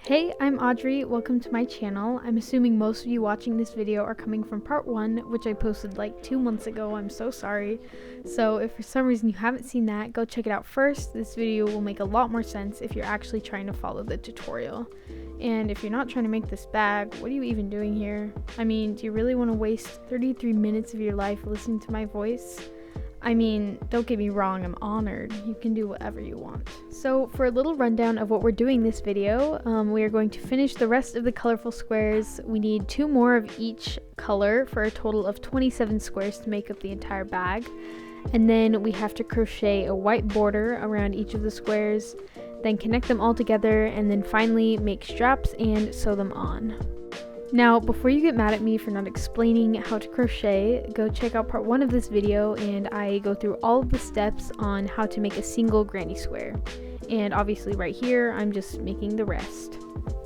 Hey, I'm Audrey. Welcome to my channel. I'm assuming most of you watching this video are coming from part 1, which I posted like 2 months ago. I'm so sorry. So if for some reason you haven't seen that, go check it out first. This video will make a lot more sense if you're actually trying to follow the tutorial. And if you're not trying to make this bag, what are you even doing here? I mean, do you really want to waste 33 minutes of your life listening to my voice? I mean, don't get me wrong, I'm honored. You can do whatever you want. So for a little rundown of what we're doing this video, we are going to finish the rest of the colorful squares. We need 2 more of each color for a total of 27 squares to make up the entire bag. And then we have to crochet a white border around each of the squares, then connect them all together, and then finally make straps and sew them on. Now, before you get mad at me for not explaining how to crochet, go check out part 1 of this video and I go through all of the steps on how to make a single granny square. And obviously right here, I'm just making the rest.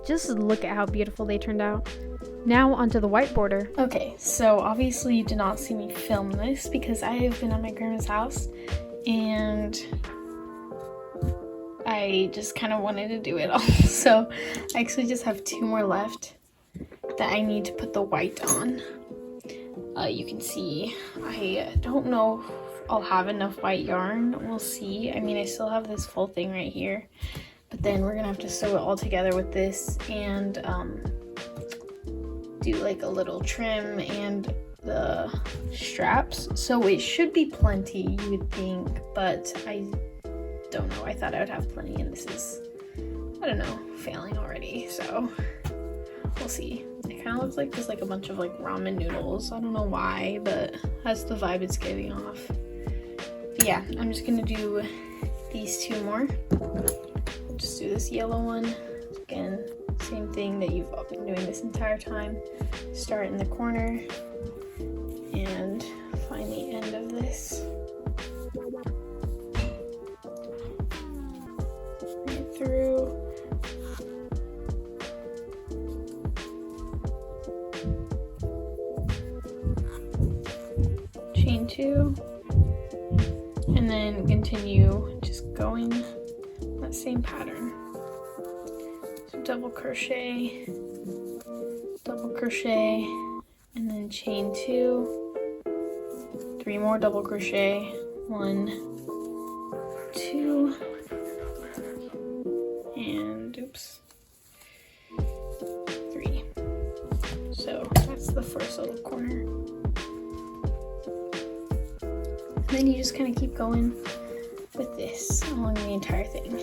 Just look at how beautiful they turned out. Now onto the white border. Okay, so obviously you did not see me film this because I have been at my grandma's house and I just kind of wanted to do it all. So I actually just have 2 more left that I need to put the white on. You can see I don't know if I'll have enough white yarn. We'll see. I mean, I still have this full thing right here, but then we're gonna have to sew it all together with this and do like a little trim and the straps. So it should be plenty, you would think, but I don't know. I thought I would have plenty, and this is, I don't know, failing already. So we'll see. It kind of looks like just like a bunch of like ramen noodles. I don't know why, but that's the vibe it's giving off. But yeah, I'm just gonna do these 2 more. Just do this yellow one. Again, same thing that you've been doing this entire time. Start in the corner and find the end of this. Bring it through. Chain 2, and then continue just going that same pattern. So double crochet, and then chain 2, 3 more double crochet, 1, 2, and oops, 3. So that's the first little corner. And then you just kind of keep going with this along the entire thing.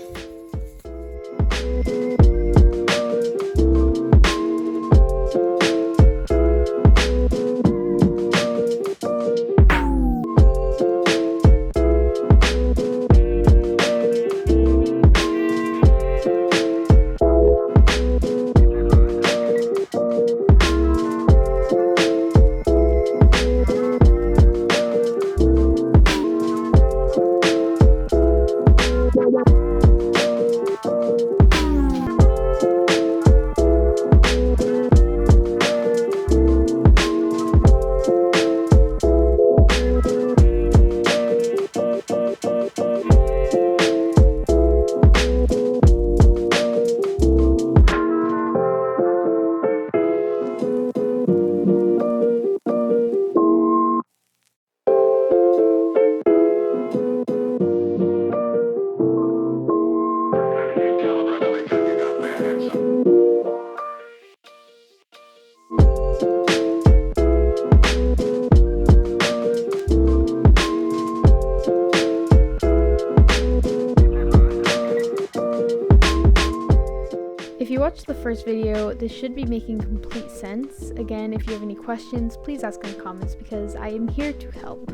If you watched the first video, this should be making complete sense. Again, if you have any questions, please ask in the comments because I am here to help.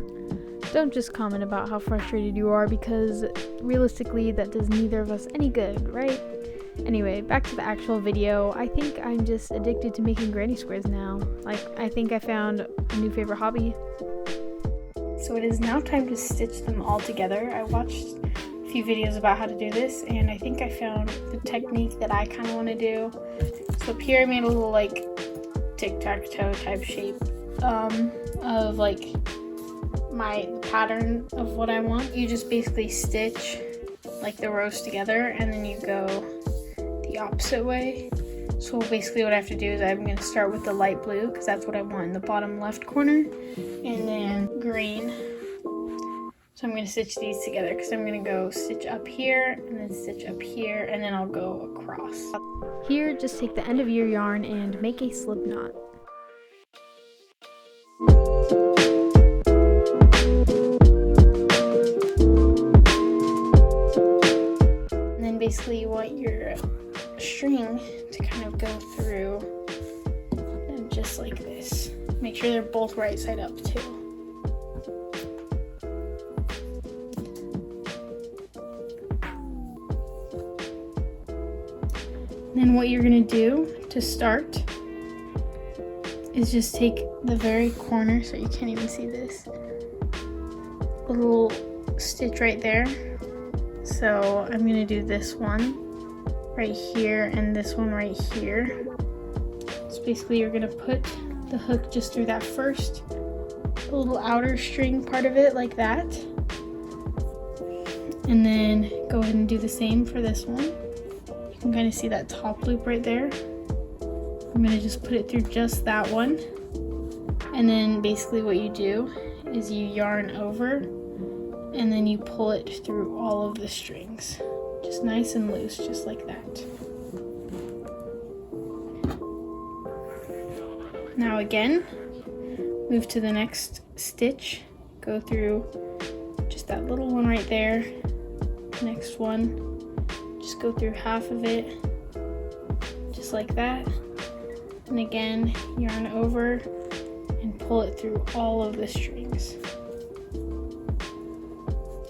Don't just comment about how frustrated you are because realistically that does neither of us any good, right? Anyway, back to the actual video. I think I'm just addicted to making granny squares now. Like, I think I found a new favorite hobby. So it is now time to stitch them all together. I watched a few videos about how to do this, and I think I found the technique that I kind of want to do. So up here I made a little like tic-tac-toe type shape of like my pattern of what I want. You just basically stitch like the rows together, and then you go the the opposite way. So basically what I have to do is I'm going to start with the light blue because that's what I want in the bottom left corner, and then green. So I'm going to stitch these together because I'm going to go stitch up here and then stitch up here, and then I'll go across. Here, just take the end of your yarn and make a slip knot. And then basically you want your string to kind of go through them just like this. Make sure they're both right side up too. Then what you're gonna do to start is just take the very corner, so you can't even see this, a little stitch right there. So I'm gonna do this one right here and this one right here. So basically you're gonna put the hook just through that first little outer string part of it like that. And then go ahead and do the same for this one. You can kind of see that top loop right there. I'm gonna just put it through just that one. And then basically what you do is you yarn over and then you pull it through all of the strings. Just nice and loose, just like that. Now again, move to the next stitch. Go through just that little one right there. Next one. Just go through half of it, just like that. And again, yarn over and pull it through all of the strings.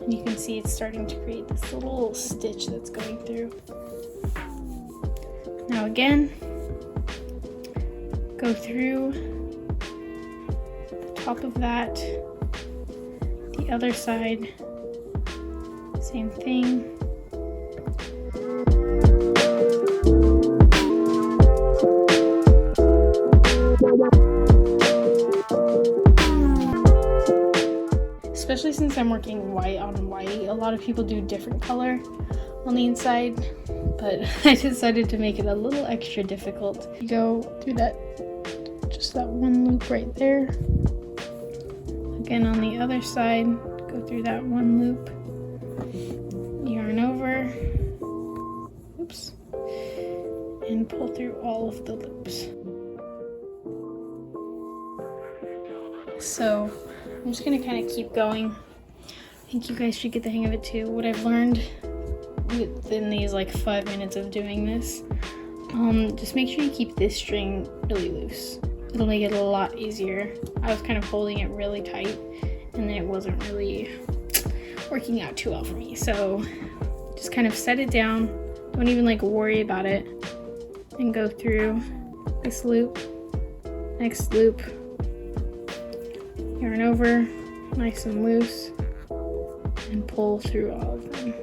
And you can see it's starting to create this little stitch that's going through. Now again, go through the top of that, the other side, same thing. Especially since I'm working white on white, a lot of people do different color on the inside, but I decided to make it a little extra difficult. You go through that, just that one loop right there. Again on the other side, go through that one loop, yarn over, oops, and pull through all of the loops. So I'm just gonna kind of keep going. I think you guys should get the hang of it too. What I've learned within these like 5 minutes of doing this, just make sure you keep this string really loose. It'll make it a lot easier. I was kind of holding it really tight and it wasn't really working out too well for me. So just kind of set it down. Don't even like worry about it, and go through this loop, next loop, yarn over, nice and loose, and pull through all of them.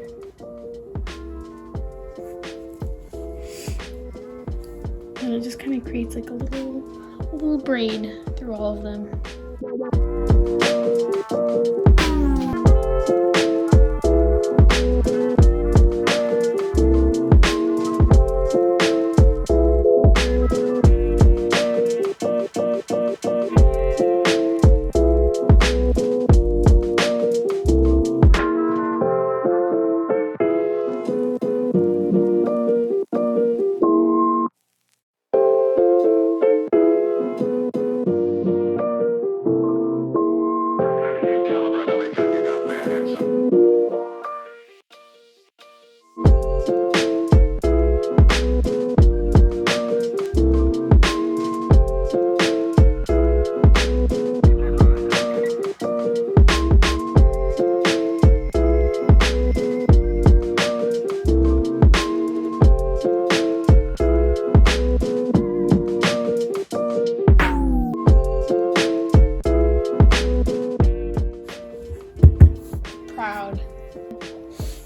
And it just kind of creates like a little braid through all of them.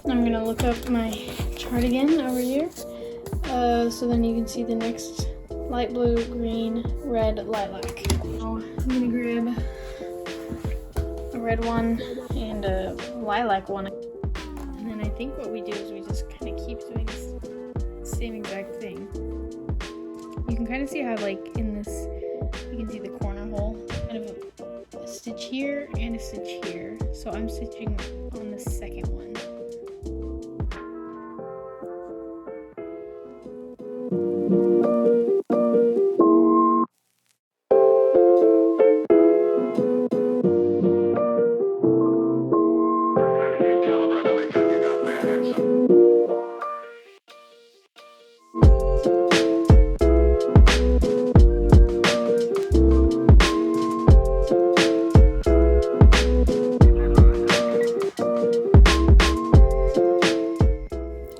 I'm gonna look up my chart again over here, so then you can see the next light blue, green, red, lilac. So I'm gonna grab a red one and a lilac one, and then I think what we do is we just kind of keep doing this same exact thing. You can kind of see how, like, in this, you can see the corner hole, kind of a stitch here and a stitch here. So I'm stitching on the second one.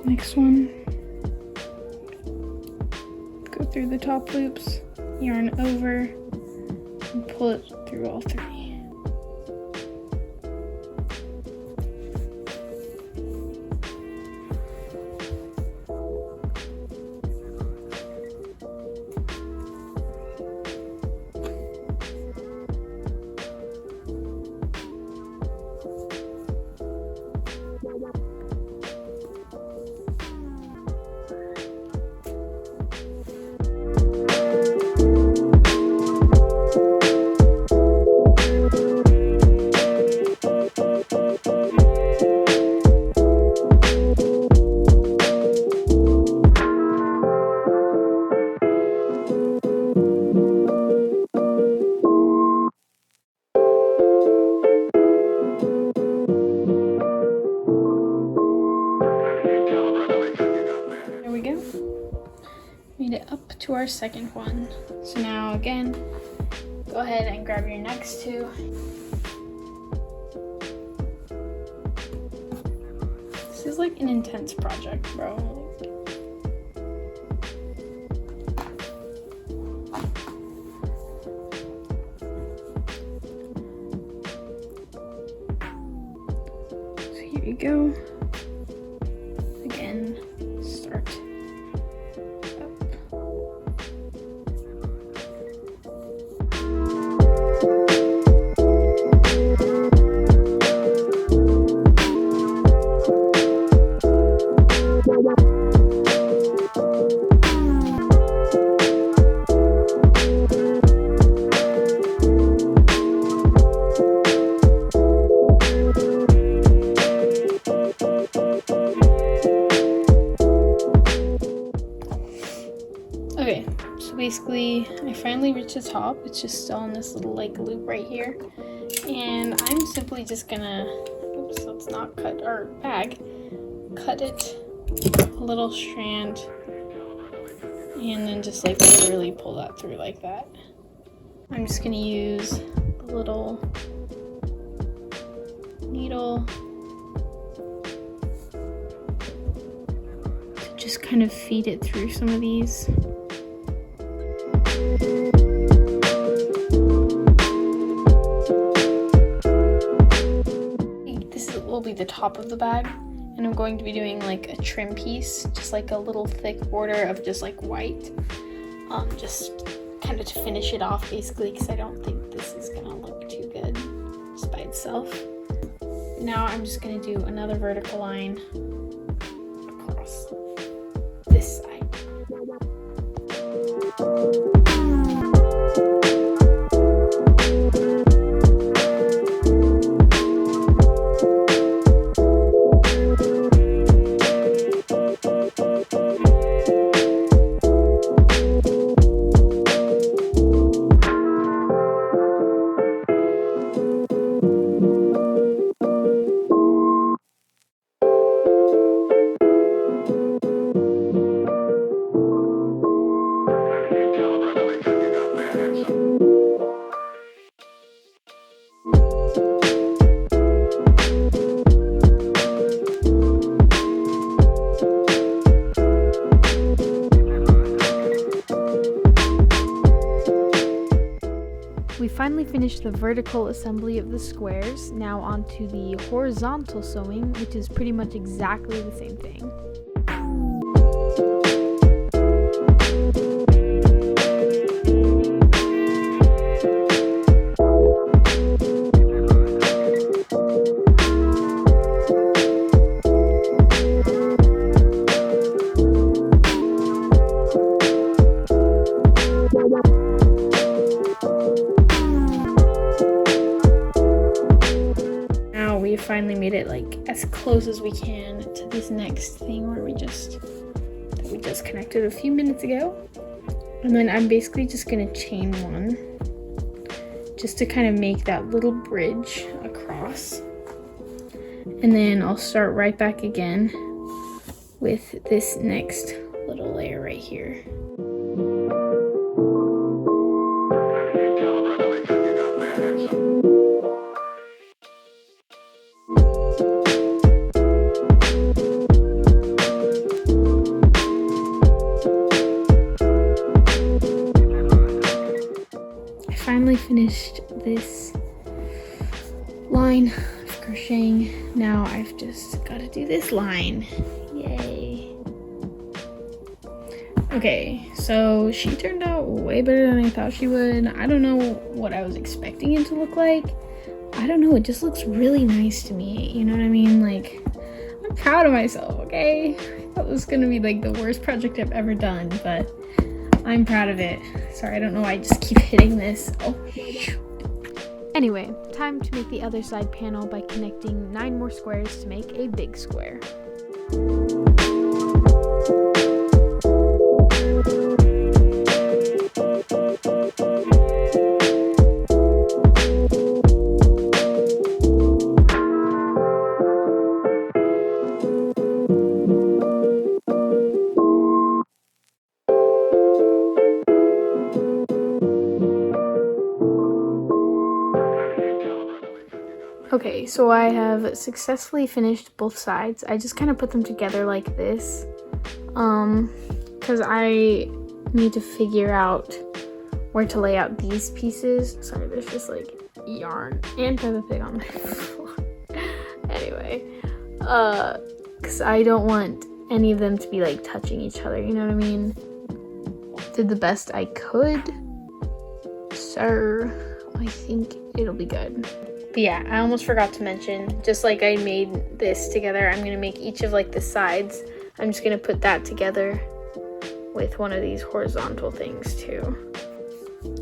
Next one, go through the top loops, yarn over, and pull it through all three. There we go. Made it up to our second one. So now again, go ahead and grab your next two. This is like an intense project, bro. So here you go. Again, start up. Okay, so basically I finally reached the top. It's just still in this little like loop right here. And I'm simply just gonna, oops, let's not cut our bag. Cut it a little strand and then just like literally pull that through like that. I'm just gonna use a little needle to just kind of feed it through some of these. This will be the top of the bag, and I'm going to be doing like a trim piece, just like a little thick border of just like white, just kind of to finish it off basically, because I don't think this is gonna look too good just by itself. Now I'm just gonna do another vertical line across this side. We finally finished the vertical assembly of the squares. Now onto the horizontal sewing, which is pretty much exactly the same thing. finally made it like as close as we can to this next thing where we just connected a few minutes ago. And then I'm basically just gonna chain one just to kind of make that little bridge across. And then I'll start right back again with this next little layer right here. I finally finished this line of crocheting. Now I've just got to do this line. Yay. Okay, so she turned out way better than I thought she would. I don't know what I was expecting it to look like. I don't know, it just looks really nice to me. You know what I mean? Like, I'm proud of myself, okay? I thought it was gonna be like the worst project I've ever done, but I'm proud of it. Sorry, I don't know why I just keep hitting this. Oh, shoot. Anyway, time to make the other side panel by connecting 9 more squares to make a big square. Okay, so I have successfully finished both sides. I just kind of put them together like this, because I need to figure out where to lay out these pieces. Sorry, there's just like yarn and Peppa on my floor. Anyway, because I don't want any of them to be like touching each other, you know what I mean? Did the best I could, so I think it'll be good. But yeah, I almost forgot to mention, just like I made this together, I'm gonna make each of like the sides. I'm just gonna put that together with one of these horizontal things too,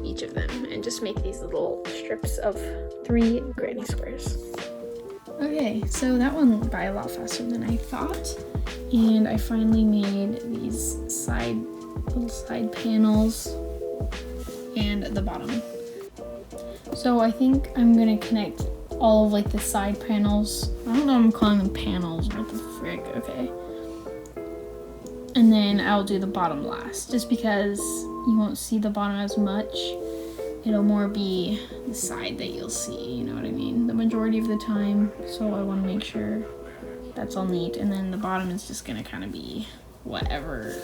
each of them, and just make these little strips of 3 granny squares. Okay, so that one went by a lot faster than I thought, and I finally made these little side panels and the bottom. So I think I'm gonna connect all of like the side panels. I don't know, I'm calling them panels, what the frick, okay. And then I'll do the bottom last, just because you won't see the bottom as much. It'll more be the side that you'll see, you know what I mean, the majority of the time. So I wanna make sure that's all neat, and then the bottom is just gonna kind of be whatever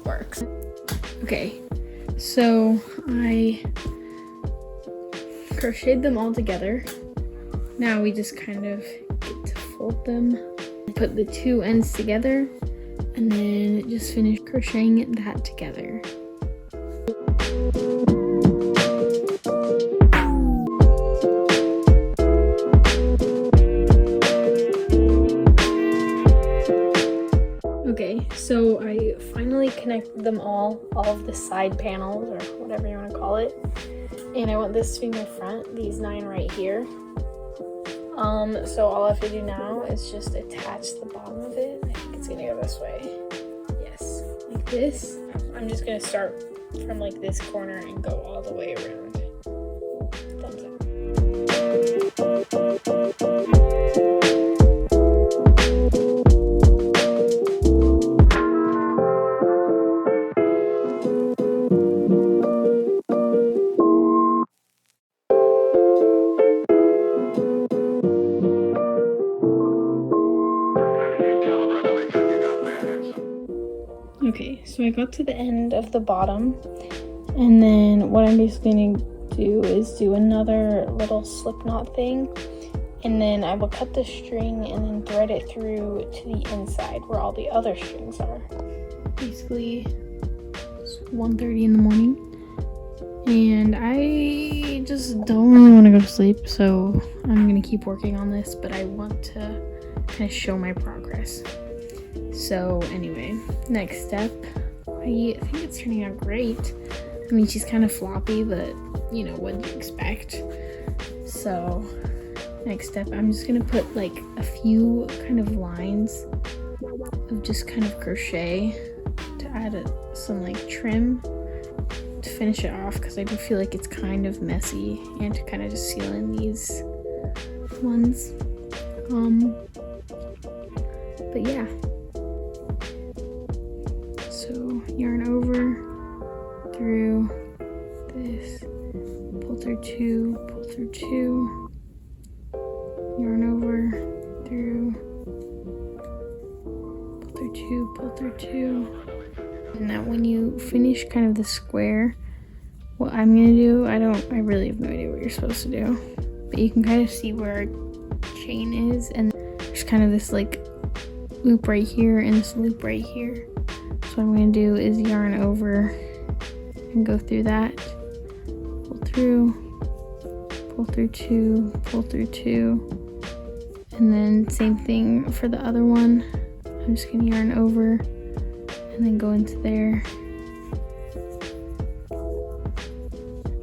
works. Okay, so I crocheted them all together. Now we just kind of get to fold them, put the 2 ends together, and then just finish crocheting that together. Okay, so I finally connected them all of the side panels, or whatever you want to call it. And I want this to be my front, these 9 right here. So all I have to do now is just attach the bottom of it. I think it's gonna go this way. Yes, like this. I'm just gonna start from like this corner and go all the way around. Thumbs up. Okay, so I got to the end of the bottom, and then what I'm basically going to do is do another little slip knot thing, and then I will cut the string and then thread it through to the inside where all the other strings are. Basically, it's 1:30 in the morning, and I just don't really want to go to sleep, so I'm going to keep working on this, but I want to kind of show my progress. So anyway, next step, I think it's turning out great. I mean, she's kind of floppy, but you know, what do you expect? So Next step, I'm just gonna put like a few kind of lines of just kind of crochet to add some like trim to finish it off, because I do feel like it's kind of messy, and to kind of just seal in these ones. But yeah, so yarn over through this, pull through two, pull through two, yarn over through, pull through two, pull through two. And now when you finish kind of the square, what I'm gonna do, I really have no idea what you're supposed to do, but you can kind of see where our chain is, and there's kind of this like loop right here and this loop right here. So what I'm gonna do is yarn over and go through that, pull through two, pull through two, and then same thing for the other one. I'm just gonna yarn over and then go into there,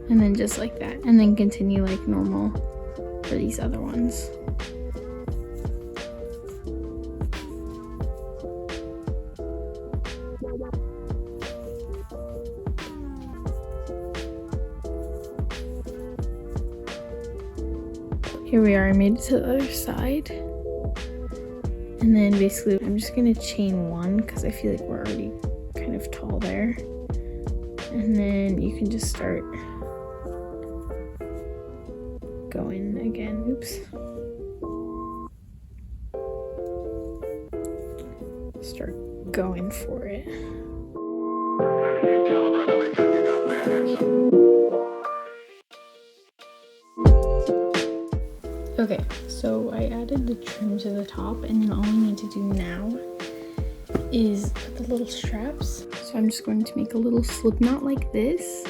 and then just like that, and then continue like normal for these other ones. Here we are, I made it to the other side. And then basically I'm just gonna chain one because I feel like we're already kind of tall there. And then you can just start going again. Oops. Start going for it. Okay, so I added the trim to the top, and then all I need to do now is put the little straps. So I'm just going to make a little slip knot like this,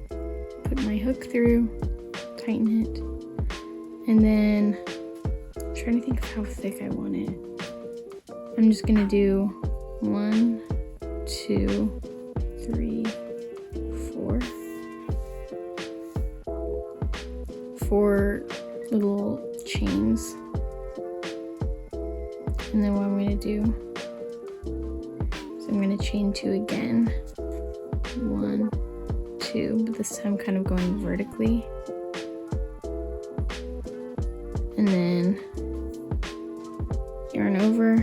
put my hook through, tighten it, and then I'm trying to think of how thick I want it. I'm just gonna do 1, 2, 3, 4 little chains. And then what I'm going to do is I'm going to chain 2 again. 1, 2, but this time kind of going vertically. And then yarn over.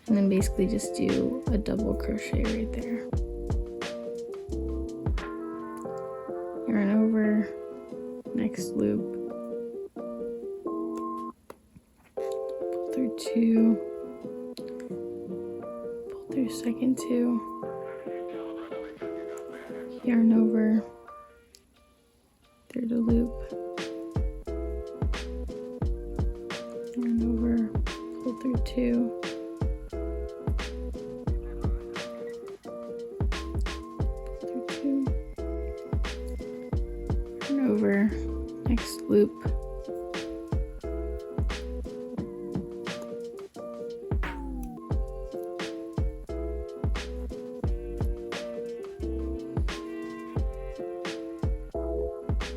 And then basically just do a double crochet right there. Yarn over, next loop, pull through 2, pull through second 2, yarn over, through the loop, yarn over, pull through 2, over, next loop,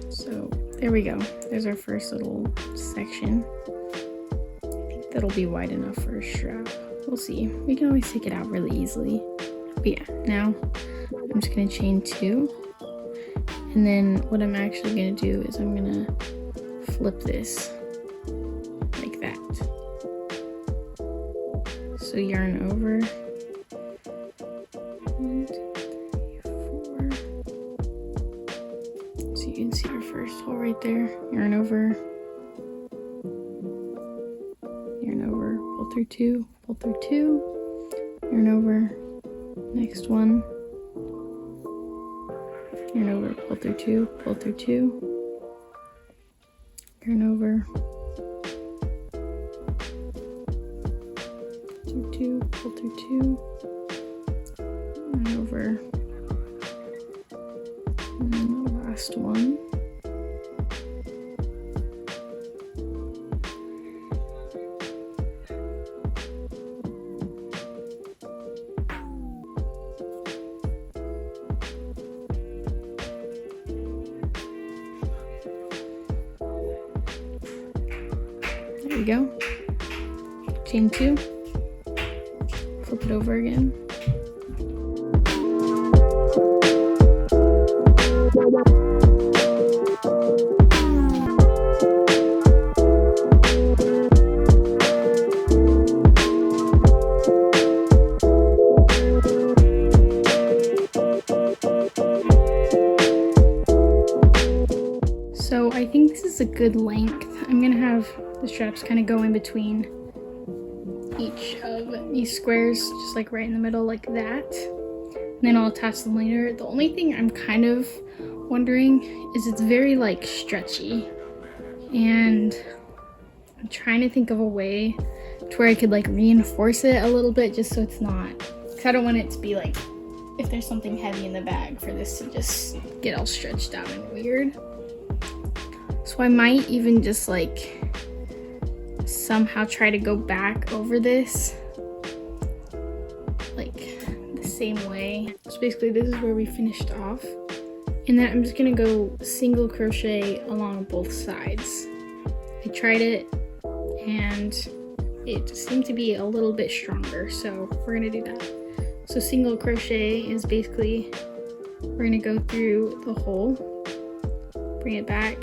so there we go. There's our first little section. I think that'll be wide enough for a strap. We'll see. We can always take it out really easily. But yeah, now I'm just gonna chain 2. And then what I'm actually going to do is I'm going to flip this like that. So yarn over. 1, 2, 3, 4. So you can see your first hole right there. Yarn over. Yarn over. Pull through 2. Pull through 2. Yarn over. Next one. Yarn over, pull through 2, pull through 2, yarn over, through 2, pull through 2, yarn over, and then the last one. There we go. Chain 2. Flip it over again. So I think this is a good length. I'm gonna have the straps kind of go in between each of these squares, just like right in the middle like that. And then I'll attach them later. The only thing I'm kind of wondering is it's very like stretchy, and I'm trying to think of a way to where I could like reinforce it a little bit just so it's not, because I don't want it to be like, if there's something heavy in the bag, for this to just get all stretched out and weird. So I might even just like somehow try to go back over this like the same way. So basically this is where we finished off, and then I'm just gonna go single crochet along both sides. I tried it and it seemed to be a little bit stronger, so we're gonna do that. So single crochet is basically, we're gonna go through the hole, bring it back,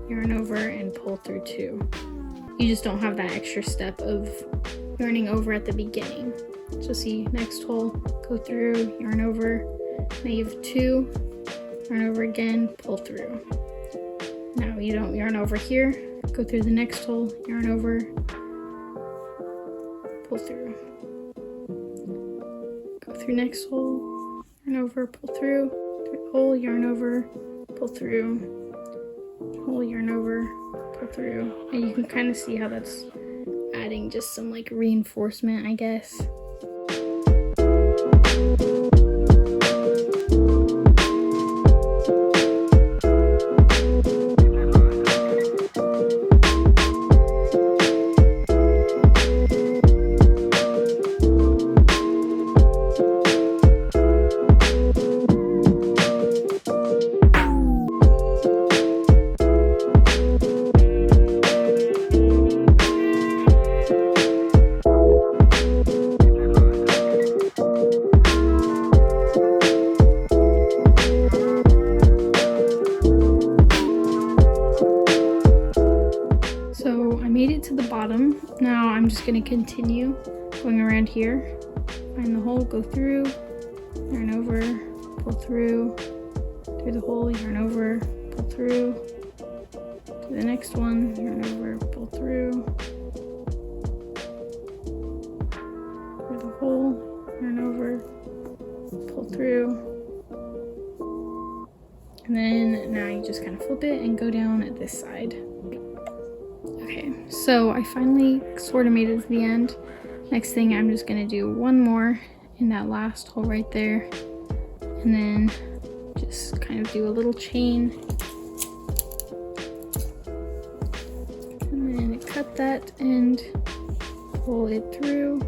yarn over, and pull through 2. You just don't have that extra step of yarning over at the beginning. So see, next hole, go through, yarn over, now you have 2, yarn over again, pull through. Now you don't yarn over here, go through the next hole, yarn over, pull through. Go through next hole, yarn over, pull through, hole, yarn over, pull through, hole, yarn over, pull through. And you can kind of see how that's adding just some like reinforcement, I guess. To the bottom. Now I'm just going to continue going around here, find the hole, go through, yarn over, pull through the hole, yarn over, pull through to the next one, yarn over, pull through the hole, yarn over, pull through, and then now you just kind of flip it and go down at this side. Okay, so I finally sort of made it to the end. Next thing, I'm just gonna do one more in that last hole right there, and then just kind of do a little chain, and then cut that and pull it through,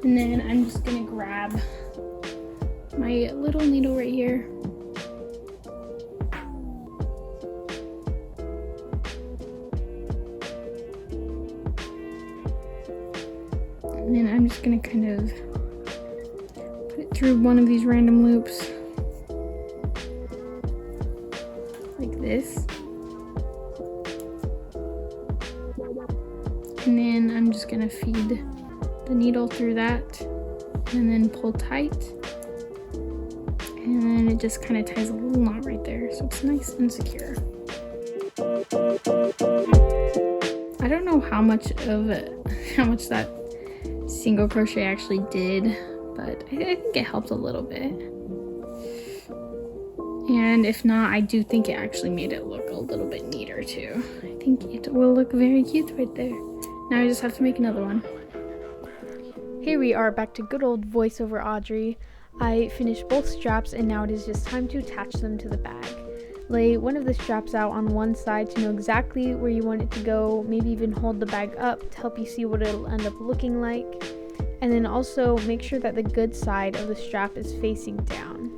and then I'm just gonna grab my little needle right here, and then I'm just gonna kind of put it through one of these random loops like this, and then I'm just gonna feed the needle through that and then pull tight, and then it just kind of ties a little knot right there, so it's nice and secure. I don't know how much that single crochet actually did, but I think it helped a little bit. And if not, I do think it actually made it look a little bit neater too. I think it will look very cute right there. Now I just have to make another one. Here we are back to good old voiceover Audrey. I finished both straps and now it is just time to attach them to the bag. Lay one of the straps out on one side to know exactly where you want it to go, maybe even hold the bag up to help you see what it'll end up looking like. And then also make sure that the good side of the strap is facing down,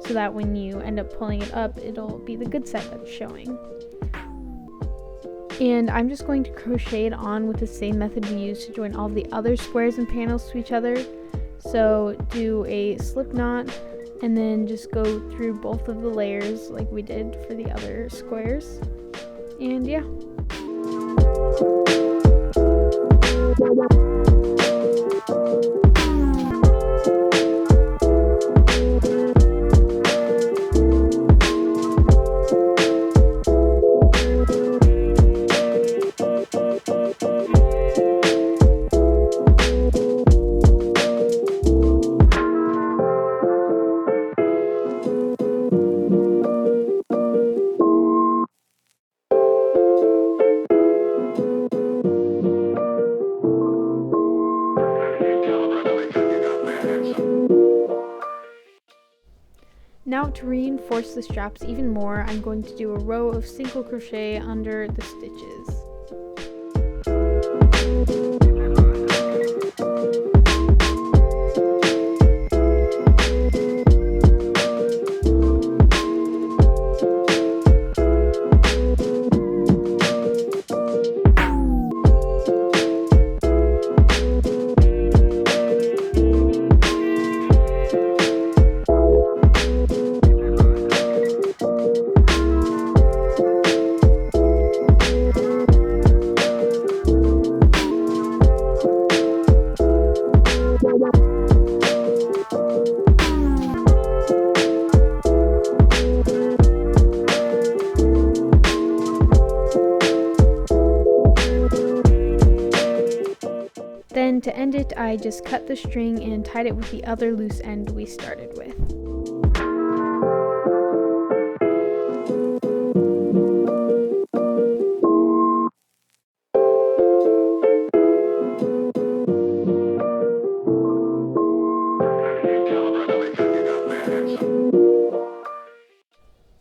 so that when you end up pulling it up, it'll be the good side that's showing. And I'm just going to crochet it on with the same method we used to join all the other squares and panels to each other. So do a slip knot and then just go through both of the layers like we did for the other squares. And yeah. Now to reinforce the straps even more, I'm going to do a row of single crochet under the stitches. Then to end it, I just cut the string and tied it with the other loose end we started with.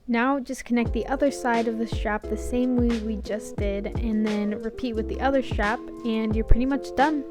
Now just connect the other side of the strap the same way we just did, and then repeat with the other strap, and you're pretty much done.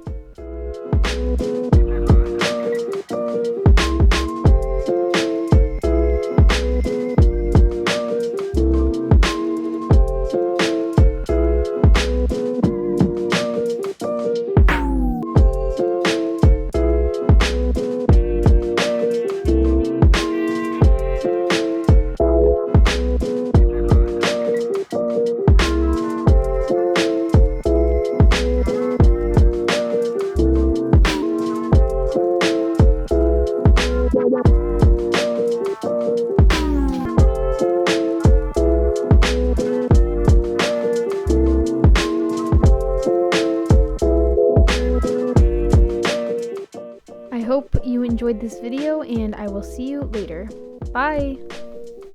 I hope you enjoyed this video, and I will see you later. Bye!